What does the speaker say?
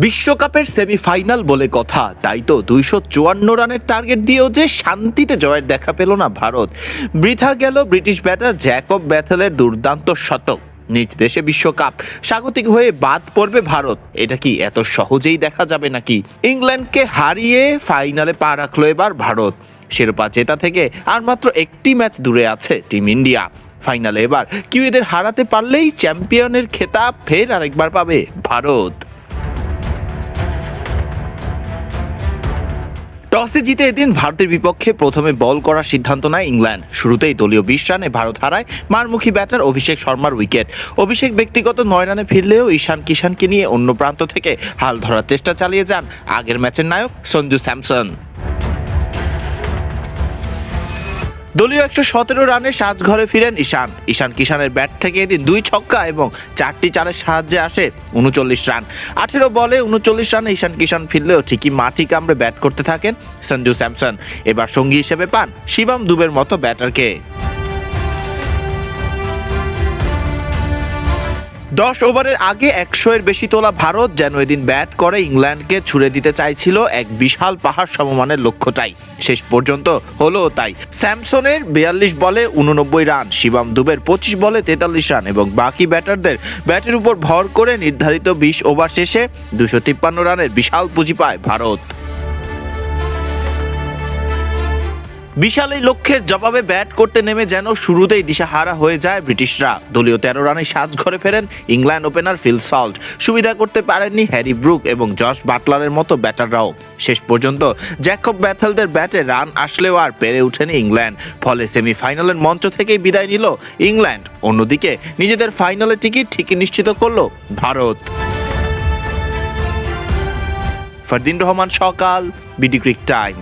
বিশ্বকাপের সেমিফাইনাল বলে কথা, তাই তো 254 রানের টার্গেট দিয়েও যে শান্তিতে জয়ের দেখা পেল না ভারত। বৃথা গেল ব্রিটিশ ব্যাটার জ্যাকব ব্যাথেলের দুর্দান্ত শতক। নিজ দেশে বিশ্বকাপ স্বাগতিক হয়ে বাদ পড়বে ভারত, এটা কি এত সহজেই দেখা যাবে নাকি? ইংল্যান্ডকে হারিয়ে ফাইনালে পা রাখলো এবার ভারত। শিরোপা জেতা থেকে আর মাত্র একটি ম্যাচ দূরে আছে টিম ইন্ডিয়া। ফাইনালে এবার কিউইদের হারাতে পারলেই চ্যাম্পিয়নের খেতাব ফের আরেকবার পাবে ভারত। টসে জিতে এদিন ভারতের বিপক্ষে প্রথমে বল করার সিদ্ধান্ত নেয় ইংল্যান্ড। শুরুতেই দলীয় 20 রানে ভারত হারায় মারমুখী ব্যাটার অভিষেক শর্মার উইকেট। অভিষেক ব্যক্তিগত 9 রানে ফিরলেও ঈশান কিষানকে নিয়ে অন্য প্রান্ত থেকে হাল ধরার চেষ্টা চালিয়ে যান আগের ম্যাচের নায়ক সঞ্জু স্যামসন। দলীয় 117 রানে সাজঘরে ফিরেন ঈশান কিষানের ব্যাট থেকে এদিন 2 ছক্কা এবং 4টি চারের সাহায্যে আসে 39 রান। 18 বলে 39 রানে ঈশান কিষান ফিরলেও ঠিকই মাটি কামড়ে ব্যাট করতে থাকেন সঞ্জু স্যামসন। এবার সঙ্গী হিসেবে পান শিবম দুবের মতো ব্যাটারকে। 10 ওভারের আগে 100-এর বেশি তোলা ভারত যেন এদিন ব্যাট করে ইংল্যান্ডকে ছুড়ে দিতে চাইছিল এক বিশাল পাহাড় সমমানের লক্ষ্যটাই। শেষ পর্যন্ত হলো তাই। স্যামসনের 42 বলে 89 রান, শিবম দুবের 25 বলে 43 রান এবং বাকি ব্যাটারদের ব্যাটের উপর ভর করে নির্ধারিত 20 ওভার শেষে 253 রানের বিশাল পুঁজি পায় ভারত। বিশাল এই লক্ষ্যের জবাবে ব্যাট করতে নেমে যেন শুরুতেই দিশাহারা হয়ে যায় ব্রিটিশরা। দলীয় 13 রানে সাজঘরে ফেরেন ইংল্যান্ড ওপেনার ফিল সল্ট। সুবিধা করতে পারেননি হ্যারি ব্রুক এবং জশ বাটলারের মতো ব্যাটাররাও। শেষ পর্যন্ত জ্যাকব ব্যাথেলদের ব্যাটে রান আসলেও আর পেরে ওঠেনি ইংল্যান্ড। ফলে সেমিফাইনালের মঞ্চ থেকেই বিদায় নিল ইংল্যান্ড। অন্যদিকে নিজেদের ফাইনালের টিকিট ঠিকই নিশ্চিত করল ভারত। ফারদিন রহমান সকাল, বিডি ক্রিক টাইম।